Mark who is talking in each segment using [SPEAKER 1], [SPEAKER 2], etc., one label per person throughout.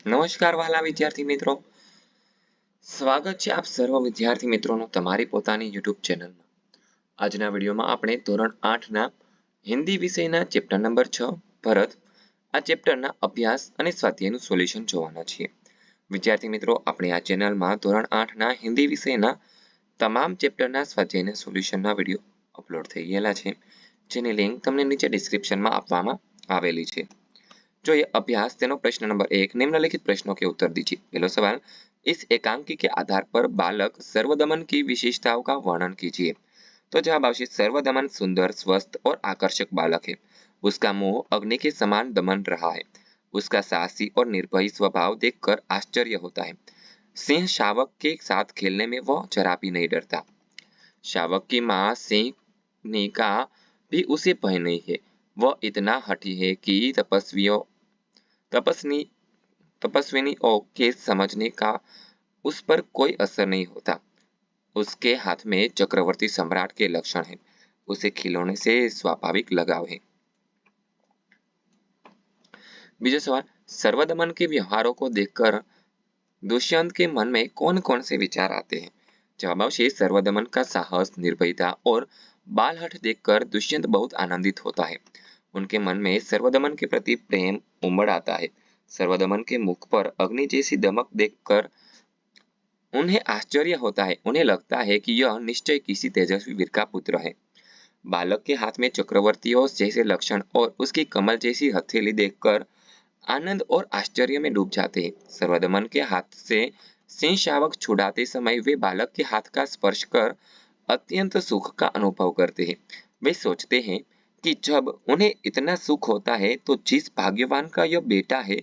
[SPEAKER 1] નમસ્કાર વાલા વિદ્યાર્થી મિત્રો, સ્વાગત છે આપ સર્વ વિદ્યાર્થી મિત્રોનું તમારી પોતાની YouTube ચેનલમાં. આજના વિડીયોમાં આપણે ધોરણ 8ના હિન્દી વિષયના ચેપ્ટર નંબર 6 ભરત આ ચેપ્ટરના અભ્યાસ અને સ્વાધ્યાયનું સોલ્યુશન જોવાના છીએ. વિદ્યાર્થી મિત્રો, આપણે આ ચેનલમાં ધોરણ 8ના હિન્દી વિષયના તમામ ચેપ્ટરના સ્વાધ્યાયના સોલ્યુશનના વિડીયો અપલોડ થઈ ગયેલા છે, જેની લિંક તમને નીચે ડિસ્ક્રિપ્શનમાં આપવામાં આવેલી છે. જોઈએ अभ्यास तेनो प्रश्न नंबर 1 निम्नलिखित प्रश्नों के उत्तर दीजिए। पहला सवाल, इस एकांकी के आधार पर बालक सर्वदमन की विशेषताओं का वर्णन कीजिए। तो जवाब आवश्यक सर्वदमन सुंदर, स्वस्थ और आकर्षक बालक है। उसका मुंह अग्नि के समान दमन रहा है। उसका साहसी और निर्भय स्वभाव देखकर आश्चर्य होता है। सिंह शावक के साथ खेलने में वह जरा भी नहीं डरता। शावक की माँ सिंह का भी उसे भय नहीं है। वह इतना हठी है कि तपस्वी तपस्विनियों के समझने का उस पर कोई असर नहीं होता। उसके हाथ में चक्रवर्ती सम्राट के लक्षण है। उसे खिलौने से स्वाभाविक लगाव है। बीजा सवाल, सर्वदमन के व्यवहारों को देखकर दुष्यंत के मन में कौन कौन से विचार आते हैं? जवाब आवश्य सर्वदमन का साहस, निर्भयता और बाल हठ देखकर दुष्यंत बहुत आनंदित होता है। उनके मन में सर्वदमन के प्रति प्रेम उमड़ आता है। सर्वदमन के मुख पर अग्नि जैसी दमक देखकर उन्हें आश्चर्य होता है। उन्हें लगता है कि यह निश्चय किसी तेजस्वी वीर का पुत्र है। बालक के हाथ में चक्रवर्तियों जैसे लक्षण और उसकी कमल जैसी हथेली देखकर आनंद और आश्चर्य में डूब जाते हैं। सर्वदमन के हाथ से सिंह शावक छुड़ाते समय वे बालक के हाथ का स्पर्श कर अत्यंत सुख का अनुभव करते हैं। वे सोचते हैं कि जब उन्हें इतना सुख होता है तो जिस भाग्यवान का यह बेटा है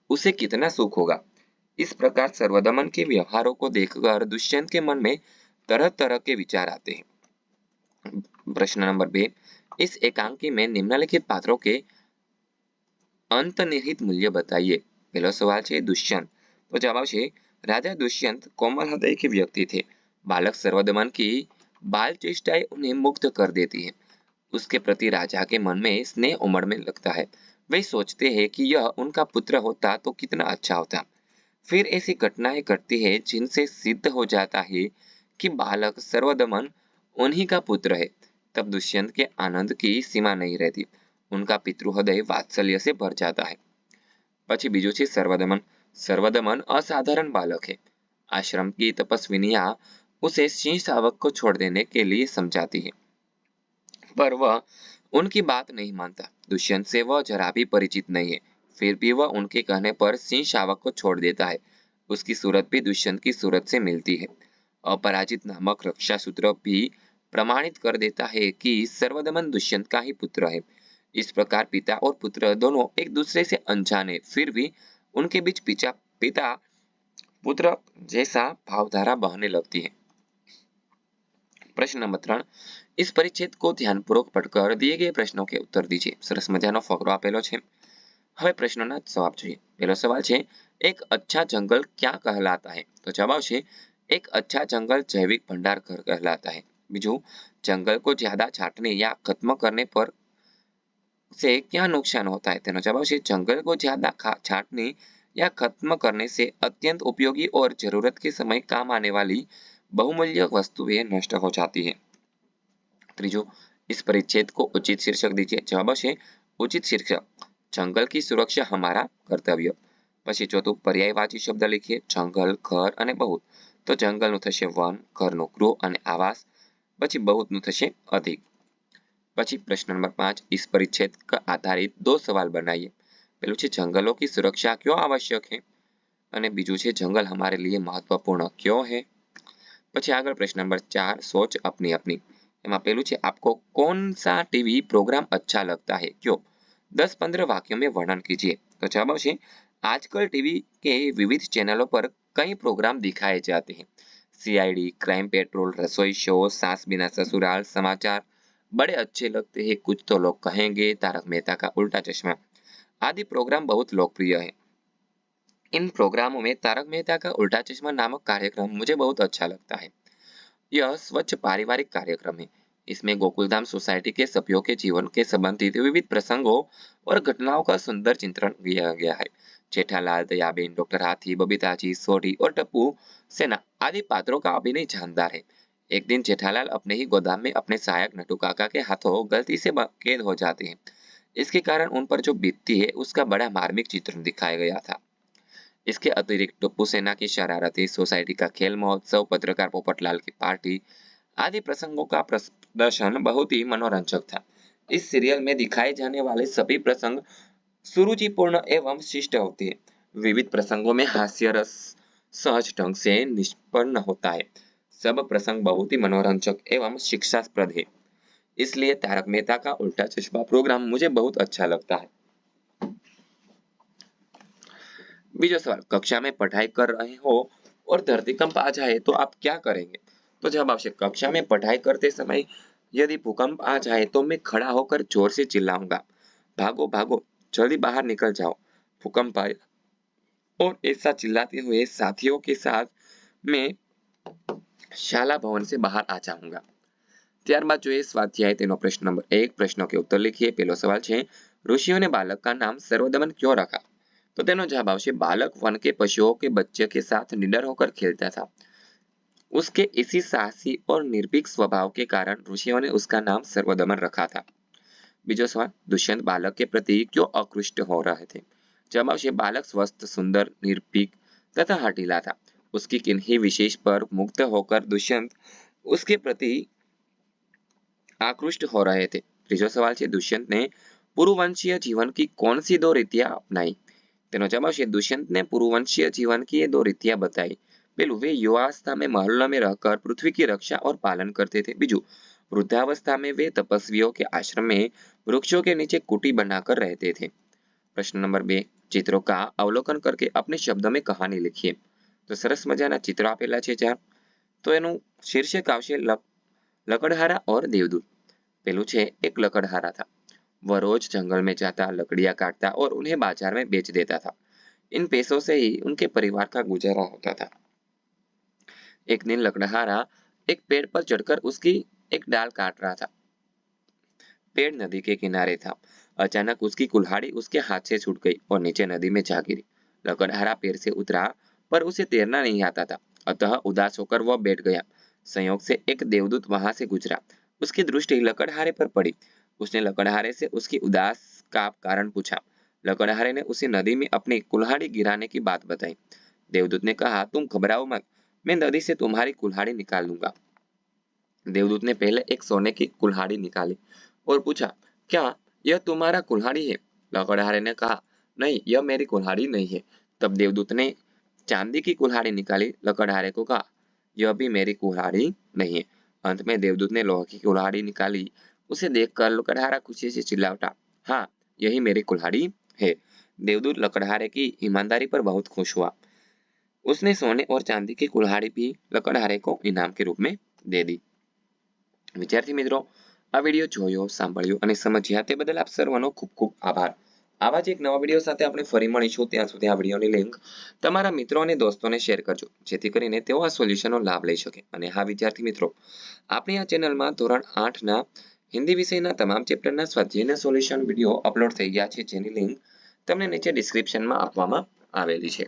[SPEAKER 1] उसे कितना सुख होगा। इस प्रकार सर्वदमन के व्यवहारों को देखकर दुष्यंत के मन में तरह तरह के विचार आते हैं। प्रश्न नंबर 2, इस एकांकी में निम्नलिखित पात्रों के अंतर्निहित मूल्य बताइए। पहला सवाल है दुष्यंत। तो जवाब है राजा दुष्यंत कोमल हृदय के व्यक्ति थे। बालक सर्वदमन की बाल चेष्टाएं उन्हें मुग्ध कर देती है। उसके प्रति राजा के मन में स्नेह उमड़ने लगता है। वे सोचते हैं कि यह उनका पुत्र होता तो कितना अच्छा होता। फिर ऐसी घटनाएं घटती है जिनसे सिद्ध हो जाता है कि बालक सर्वदमन उन्हीं का पुत्र है। तब दुष्यंत के आनंद की सीमा नहीं रहती। उनका पितृहृदय वात्सल्य से भर जाता है। પછી બીજું છે सर्वदमन। सर्वदमन असाधारण बालक है। आश्रम की तपस्विनियां उसे सिंह शावक को छोड़ देने के लिए समझाती है, पर वह उनकी बात नहीं मानता। दुष्यंत से वह जरा भी परिचित नहीं है, फिर भी वह उनके कहने पर सिंह शावक को छोड़ देता है। उसकी सूरत भी दुष्यंत की सूरत से मिलती है। अपराजित नामक रक्षा सूत्र भी प्रमाणित कर देता है कि सर्वदमन दुष्यंत का ही पुत्र है। इस प्रकार पिता और पुत्र दोनों एक दूसरे से अनजान है, फिर भी उनके बीच पिता पुत्र जैसा भावधारा बहने लगती है। प्रश्न नंबर 3, इस परिच्छेद को ध्यानपूर्वक पढ़कर दिए गए प्रश्नों के उत्तर दीजिए। सरस मजानो फकरो आपेलो छे। હવે પ્રશ્નોના જવાબ જોઈએ। પહેલો સવાલ છે, એક अच्छा जंगल क्या कहलाता है? तो जवाब છે एक अच्छा जंगल जैविक भंडार घर कहलाता है। બીજું, जंगल को ज्यादा छाटने या खत्म करने पर से क्या नुकसान होता है? तेनो जवाब છે जंगल को ज्यादा छाटने या खत्म करने से अत्यंत उपयोगी और जरूरत के समय काम आने वाली बहुमूल्य वस्तुएं नष्ट हो जाती है। ત્રીજો, इस परिच्छेद को उचित शीर्षक दीजिए। जवाब છે उचित शीर्षक जंगल की सुरक्षा हमारा कर्तव्य। પછી ચોથું, પર્યાયવાચી શબ્દ લખીએ। જંગલ, ઘર અને બહુત। તો જંગલનું થશે વન, ઘરનું ગૃહ અને આવાસ, પછી બહુતનું થશે अधिक। પછી प्रश्न नंबर 5, इस परिच्छेद का आधारित दो सवाल बनाइए। પેલું છે जंगलों की सुरक्षा क्यों आवश्यक है અને બીજું છે जंगल हमारे लिए महत्वपूर्ण क्यों है। પછી આગળ प्रश्न नंबर 4, सोच अपनी अपनी। એમાં પેલું છે आपको कौन सा टीवी प्रोग्राम अच्छा लगता है क्यों। 10-15 वाक्यों में वर्णन कीजिए। तो जवाब है आजकल टीवी के विविध चैनलों पर कई प्रोग्राम दिखाए जाते हैं। सीआईडी, क्राइम पेट्रोल, रसोई शो, सास बिना ससुराल, समाचार बड़े अच्छे लगते हैं, कुछ तो लोग कहेंगे, तारक मेहता का उल्टा चश्मा आदि प्रोग्राम बहुत लोकप्रिय है। इन प्रोग्रामों में तारक मेहता का उल्टा चश्मा नामक कार्यक्रम मुझे बहुत अच्छा लगता है। यह स्वच्छ पारिवारिक कार्यक्रम है। इसमें गोकुलधाम सोसाइटी के सभ्यों के जीवन के संबंधित विविध प्रसंगों और घटनाओं का सुंदर चित्रण किया गया है। जेठालाल, दयाबेन, डॉक्टर हाथी, बबीताजी, सोढ़ी और टप्पू सेना आदि पात्रों का अभिनय जानदार है। एक दिन जेठालाल अपने ही गोदाम में अपने सहायक नटू काका के हाथों गलती से कैद हो जाते हैं। इसके कारण उन पर जो बीतती है उसका बड़ा मार्मिक चित्रण दिखाया गया था। इसके अतिरिक्त टप्पू सेना की शरारतें, सोसाइटी का खेल महोत्सव, पत्रकार पोपटलाल की पार्टी आदि प्रसंगों का प्रदर्शन बहुत ही मनोरंजक था। इस सीरियल में दिखाए जाने वाले सभी प्रसंग सुरुचिपूर्ण एवं शिष्ट होते हैं। विविध प्रसंगों में हास्य रस सहज ढंग से निष्पन्न होता है। सब प्रसंग बहुत ही मनोरंजक एवं शिक्षाप्रद है। इसलिए तारक मेहता का उल्टा चश्मा प्रोग्राम मुझे बहुत अच्छा लगता है। बीजो सवाल, कक्षा में पढ़ाई कर रहे हो और धरतीकंप आ जाए तो आप क्या करेंगे? तो जवाब आवश्यक, कक्षा में पढ़ाई करते समय यदि भूकंप आ जाए तो मैं खड़ा होकर जोर से चिल्लाऊंगा, भागो भागो, जल्दी बाहर निकल जाओ, भूकंप आए। और ऐसा चिल्लाते हुए साथियों के साथ मैं शाला भवन से बाहर आ जाऊंगा। ત્યારબાદ જોઈએ સ્વાધ્યાય તેનો પ્રશ્ન નંબર 1 પ્રશ્નો કે ઉત્તર लिखिए। પહેલો સવાલ છે, ऋषियों ने बालक का नाम सर्वदमन क्यों रखा? तो तेनो जवाब आवश्यक, बालक वन के पशुओं के बच्चे के साथ निडर होकर खेलता था। उसके इसी साहसी और निर्भीक स्वभाव के कारण ऋषियों ने उसका नाम सर्वदमन रखा था। बीजो सवाल, दुष्यंत बालक के प्रति क्यों आकृष्ट हो रहे थे? जवाब आवश्यक, बालक स्वस्थ, सुंदर, निर्भीक तथा हठीला था। उसकी किन्हीं विशेष पर मुक्त होकर दुष्यंत उसके प्रति आकृष्ट हो रहे थे। ત્રીજો સવાલ છે, દુષ્યંત ને પુરુવંશીય जीवन की कौन सी दो रीतियां अपनाई? तेनो जवाब છે, दुष्यंत ने पुरुवंशीय जीवन की ये दो रीतियां बताई। पहलू, वे युवावस्था में महल में रहकर पृथ्वी की रक्षा और पालन करते थे। बीजू, वृद्धावस्था में वे तपस्वियों के आश्रम में वृक्षों के नीचे कुटी बनाकर रहते थे। प्रश्न नंबर 2, चित्रों का अवलोकन करके अपने शब्दों में कहानी लिखिए। तो सरस मजाना चित्र आपेला છે 4। तो एनु शीर्षक आवशे लकड़हारा और देवदूत। पेलू छे, एक लकड़हारा था। वह रोज जंगल में जाता, लकड़ियां काटता और उन्हें बाजार में बेच देता था। इन पैसों से ही उनके परिवार का गुजारा होता था। एक दिन लकड़हारा एक पेड़ पर चढ़कर उसकी एक डाल काट रहा था। पेड़ नदी के किनारे था। अचानक उसकी कुल्हाड़ी उसके हाथ से छूट गई और नीचे नदी में जा गिरी। लकड़हारा पेड़ से उतरा पर उसे तैरना नहीं आता था, अतः उदास होकर वह बैठ गया। संयोग से एक देवदूत वहां से गुजरा। उसकी दृष्टि लकड़हारे पर पड़ी। उसने लकड़हारे से उसकी उदास का कारण पूछा। लकड़हारे ने उसे नदी में अपनी कुल्हाड़ी गिराने की बात बताई। देवदूत ने कहा, तुम घबराओ मत, मैं नदी से तुम्हारी कुल्हाड़ी निकाल लूंगा। देवदूत ने पहले एक सोने की कुल्हाड़ी निकाली और पूछा, क्या यह तुम्हारा कुल्हाड़ी है? लकड़हारे ने कहा, नहीं, यह मेरी कुल्हाड़ी नहीं है। तब देवदूत ने चांदी की कुल्हाड़ी निकाली। लकड़हारे को कहा, यह भी मेरी कुल्हाड़ी नहीं है। अंत में देवदूत ने लोहे की कुल्हाड़ी निकाली। उसे देखकर लकड़हारा खुशी से चिल्ला उठा, हाँ, यही मेरी कुल्हाड़ी है। देवदूत लकड़हारे की ईमानदारी पर बहुत खुश हुआ। उसने सोने और चांदी की कुल्हाड़ी भी लकड़हारे को इनाम के रूप में दे दी। विद्यार्थी मित्रों, આ વિડીયો જોયો, સાંભળ્યો અને સમજ્યા તે બદલ આપ સર્વનો ખૂબ ખૂબ આભાર। આવા જ એક નવા વિડીયો સાથે આપણે ફરી મળીશું। ત્યાં સુધી આ વિડીયોની લિંક તમારા મિત્રો અને દોસ્તોને શેર કરજો, જેથી કરીને તેઓ આ સોલ્યુશનનો લાભ લઈ શકે। અને હા વિદ્યાર્થી મિત્રો, આપણી આ ચેનલમાં ધોરણ 8ના હિન્દી વિષયના તમામ ચેપ્ટરના સ્વાધ્યાયના સોલ્યુશન વિડીયો અપલોડ થઈ ગયા છે, જેની લિંક તમને નીચે ડિસ્ક્રિપ્શનમાં આપવામાં આવેલી છે।